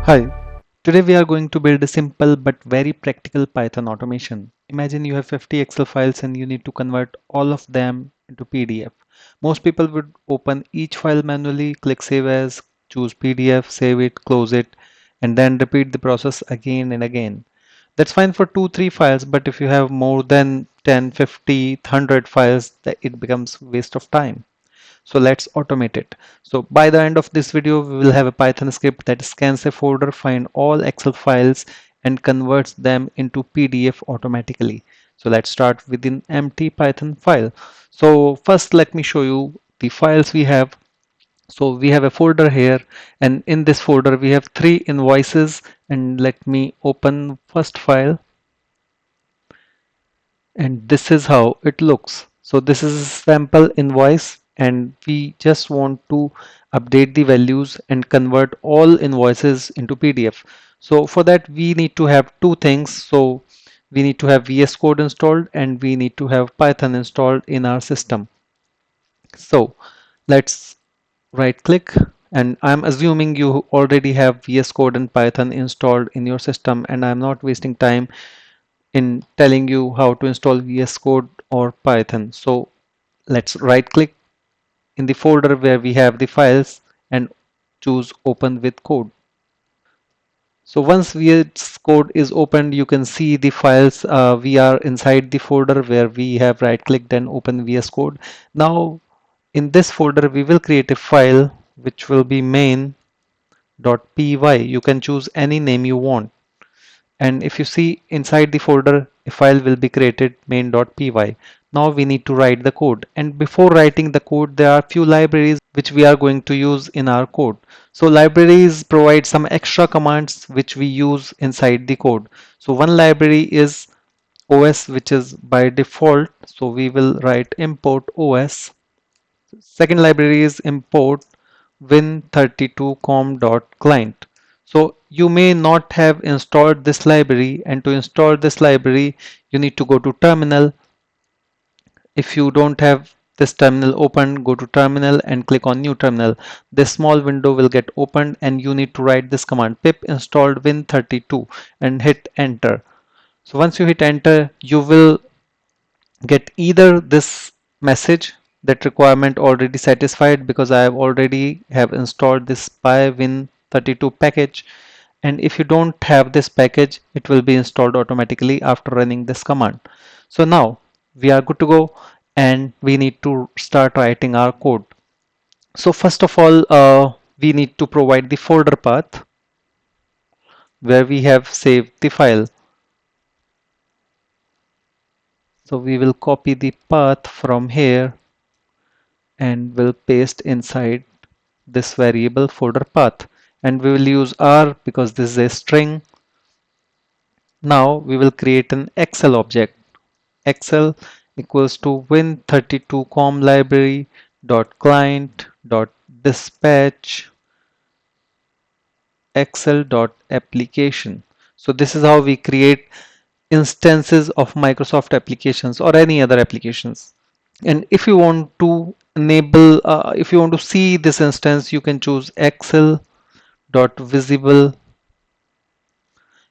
Hi, today we are going to build a simple but very practical Python automation. Imagine you have 50 Excel files and you need to convert all of them into PDF. Most people would open each file manually, click Save As, choose PDF, save it, close it, and then repeat the process again and again. That's fine for 2, 3 files, but if you have more than 10, 50, 100 files, it becomes waste of time. So let's automate it. So by the end of this video, we will have a Python script that scans a folder, find all Excel files and converts them into PDF automatically. So let's start with an empty Python file. So first let me show you the files we have. So we have a folder here, and in this folder we have 3 invoices, and let me open first file, and this is how it looks. So this is a sample invoice and we just want to update the values and convert all invoices into PDF. So for that we need to have two things. So we need to have VS Code installed and we need to have Python installed in our system. So let's right click, and I'm assuming you already have VS Code and Python installed in your system, and I'm not wasting time in telling you how to install VS Code or Python. So let's right click in the folder where we have the files and choose open with code. So once VS Code is opened, you can see the files. We are inside the folder where we have right clicked and open VS Code. Now in this folder we will create a file which will be main.py. You can choose any name you want. And if you see inside the folder, a file will be created main.py. Now we need to write the code, and before writing the code there are few libraries which we are going to use in our code. So libraries provide some extra commands which we use inside the code. So one library is OS, which is by default, so we will write import OS. Second library is import win32com.client. So you may not have installed this library, and to install this library you need to go to terminal. If you don't have this terminal open, go to terminal and click on new terminal. This small window will get opened and you need to write this command pip installed win32 and hit enter. So once you hit enter, you will get either this message that requirement already satisfied because I have already have installed this PyWin32 package, and if you don't have this package it will be installed automatically after running this command. So now we are good to go and we need to start writing our code. So first of all we need to provide the folder path where we have saved the file. So we will copy the path from here and will paste inside this variable folder path, and we will use R because this is a string. Now we will create an Excel object. Excel equals to win32com library dot client dot dispatch excel dot application. So this is how we create instances of Microsoft applications or any other applications. And if you want to enable, if you want to see this instance, you can choose excel dot visible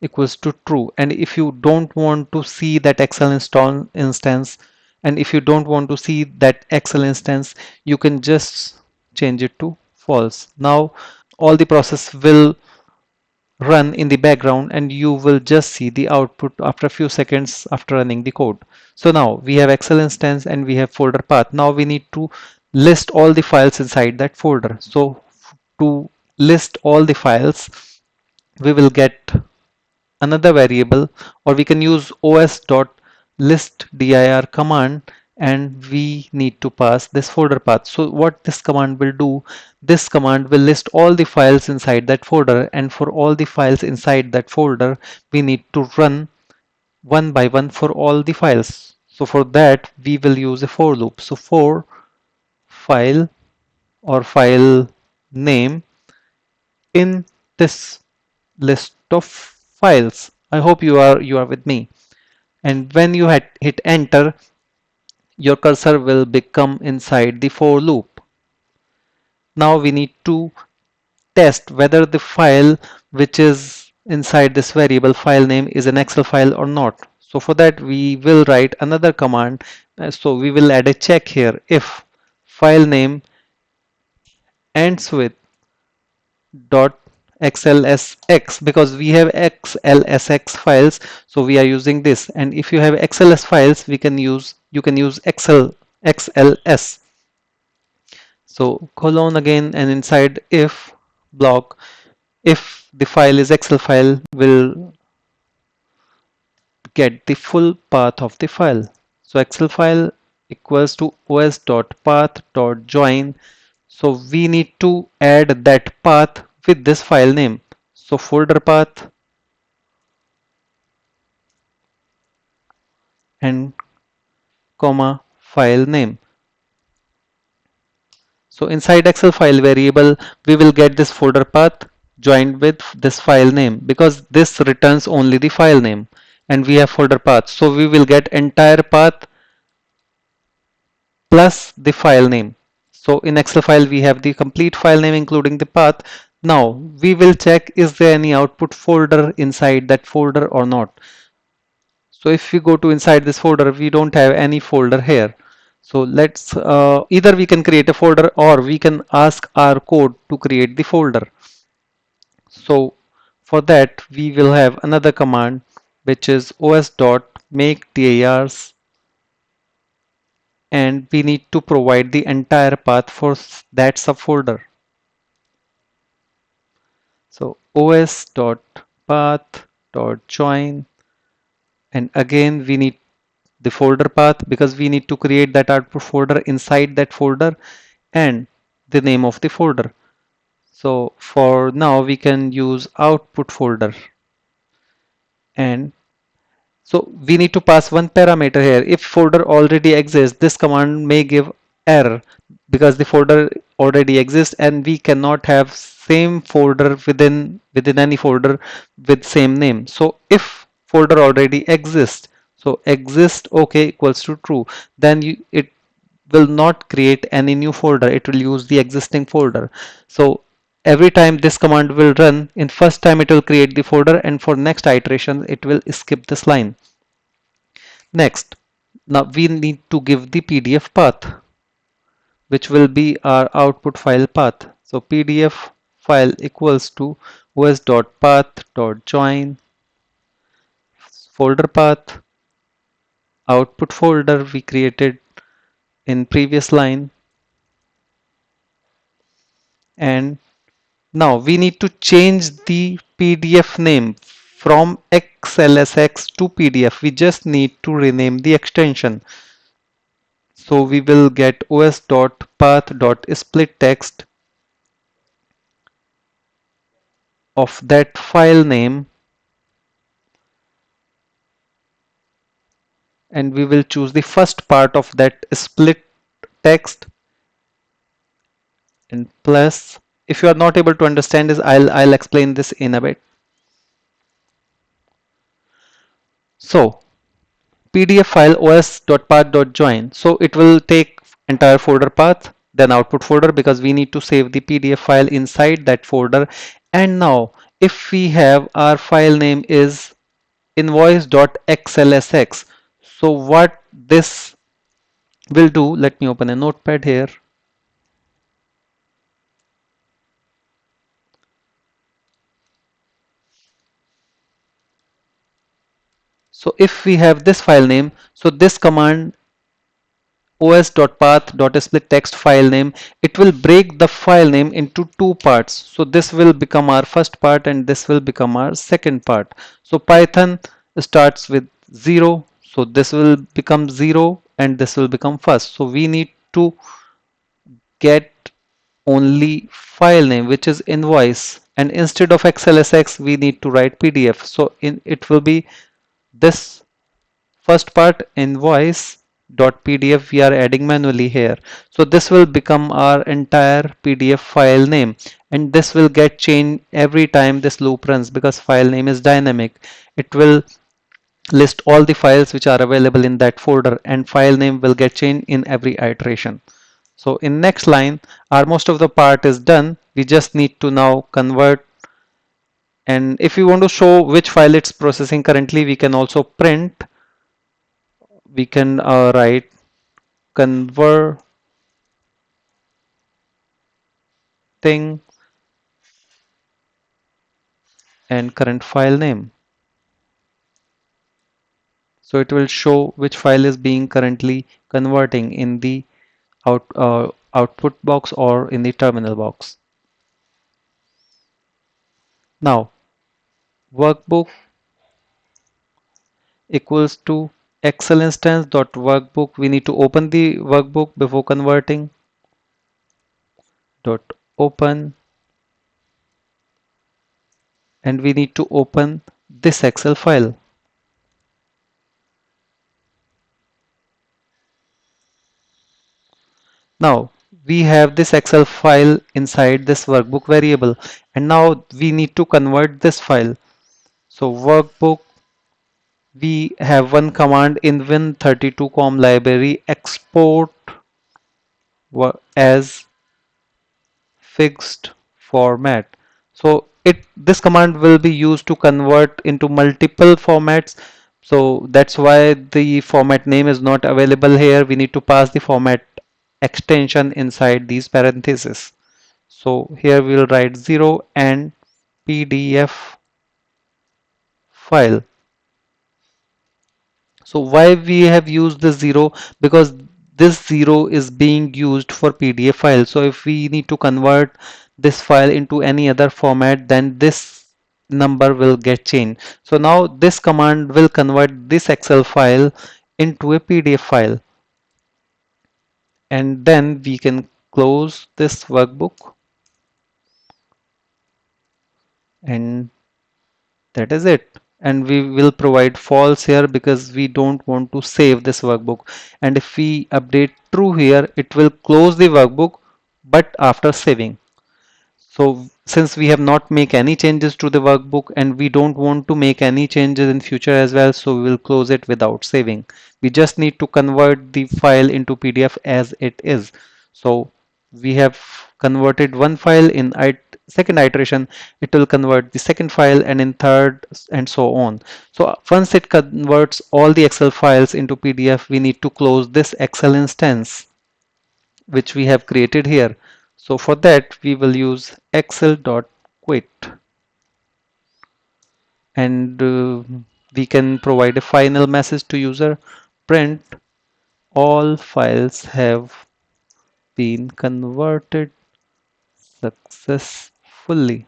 equals to true. And if you don't want to see that Excel install instance, and if you don't want to see that Excel instance, you can just change it to false. Now all the process will run in the background and you will just see the output after a few seconds after running the code. So now we have Excel instance and we have folder path. Now we need to list all the files inside that folder. So to list all the files, we will get another variable, or we can use os.listdir command, and we need to pass this folder path. So what this command will do, this command will list all the files inside that folder, and for all the files inside that folder we need to run one by one for all the files. So for that we will use a for loop. So for file or file name in this list of files. I hope you are with me. And when you hit enter, your cursor will become inside the for loop. Now we need to test whether the file which is inside this variable file name is an Excel file or not. So for that we will write another command. So we will add a check here if file name ends with dot xlsx, because we have xlsx files, so we are using this. And if you have xls files, you can use xls. So colon again, and inside if block, if the file is excel file, will get the full path of the file. So excel file equals to os.path.join. So we need to add that path with this file name. So folder path and comma file name. So inside Excel file variable, we will get this folder path joined with this file name, because this returns only the file name and we have folder path. So we will get entire path plus the file name. So in Excel file, we have the complete file name including the path. Now we will check, is there any output folder inside that folder or not. So if we go to inside this folder, we don't have any folder here. So let's either we can create a folder or we can ask our code to create the folder. So for that we will have another command, which is os.make_dars, and we need to provide the entire path for that subfolder. So os.path.join, and again we need the folder path because we need to create that output folder inside that folder, and the name of the folder. So for now we can use output folder, and so we need to pass one parameter here. If folder already exists, this command may give error because the folder already exists and we cannot have same folder within any folder with same name. So if folder already exists, so exist okay equals to true, then it will not create any new folder. It will use the existing folder. So every time this command will run, in first time it will create the folder, and for next iteration it will skip this line. Next, now we need to give the PDF path, which will be our output file path. So PDF file equals to os.path.join folder path, output folder we created in previous line, and now we need to change the PDF name from XLSX to PDF. We just need to rename the extension. So we will get os.path.splitText of that file name, and we will choose the first part of that split text, and plus, if you are not able to understand this, I'll explain this in a bit. So PDF file os.path.join. So it will take entire folder path, then output folder, because we need to save the PDF file inside that folder. And now if we have our file name is invoice.xlsx, so what this will do, let me open a notepad here. So if we have this file name, so this command os.path.splitText file name, it will break the file name into two parts. So this will become our first part and this will become our second part. So Python starts with 0, so this will become 0 and this will become first. So we need to get only file name, which is invoice, and instead of xlsx we need to write PDF. So it will be this first part, invoice.pdf, we are adding manually here. So this will become our entire PDF file name, and this will get changed every time this loop runs because file name is dynamic. It will list all the files which are available in that folder, and file name will get changed in every iteration. So in next line, our most of the part is done. We just need to now convert, and if we want to show which file it's processing currently, we can also print. We can write converting and current file name. So it will show which file is being currently converting in the output box or in the terminal box. Now, workbook equals to Excel instance dot workbook. We need to open the workbook before converting. Dot open, and we need to open this Excel file. Now we have this Excel file inside this workbook variable, and now we need to convert this file. So workbook, we have one command in win32com library, export as fixed format. So this command will be used to convert into multiple formats. So that's why the format name is not available here. We need to pass the format extension inside these parentheses. So here we'll write 0 and PDF file. So why we have used the 0? Because this 0 is being used for PDF file. So if we need to convert this file into any other format, then this number will get changed. So now this command will convert this Excel file into a PDF file. And then we can close this workbook, and that is it. And we will provide false here because we don't want to save this workbook. And if we update true here, it will close the workbook, but after saving. So since we have not make any changes to the workbook and we don't want to make any changes in future as well, so we will close it without saving. We just need to convert the file into PDF as it is. So we have converted one file in second iteration, it will convert the second file, and in third, and so on. So once it converts all the Excel files into PDF, we need to close this Excel instance which we have created here. So for that we will use excel.quit, and we can provide a final message to user, print all files have been converted successfully.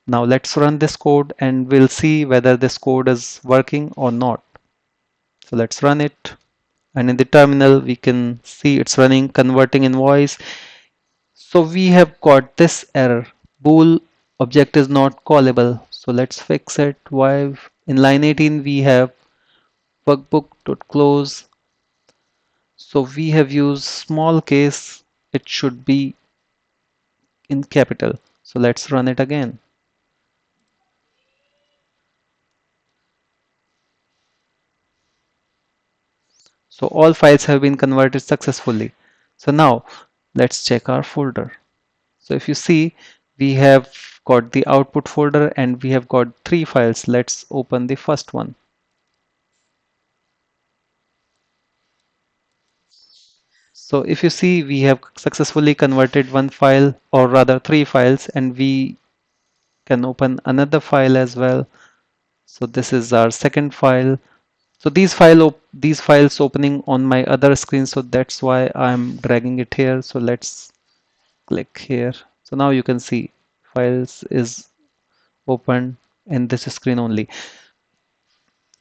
Now let's run this code and we'll see whether this code is working or not. So let's run it, and in the terminal we can see it's running, converting invoice. So we have got this error, bool object is not callable. So let's fix it. Why? In line 18 we have workbook.close. So we have used small case, it should be in capital. So let's run it again. So all files have been converted successfully. So now let's check our folder. So if you see, we have got the output folder and we have got 3 files. Let's open the first one. So if you see, we have successfully converted one file, or rather 3 files, and we can open another file as well. So this is our second file. So these files opening on my other screen, so that's why I'm dragging it here. So let's click here. So now you can see files is open in this screen only.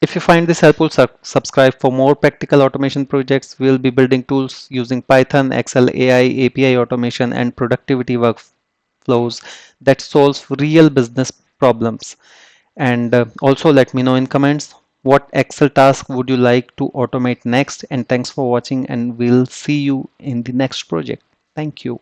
If you find this helpful, subscribe for more practical automation projects. We'll be building tools using Python, Excel, AI, API automation, and productivity workflows that solves real business problems. And also let me know in comments what Excel task would you like to automate next. And thanks for watching, and we'll see you in the next project. Thank you.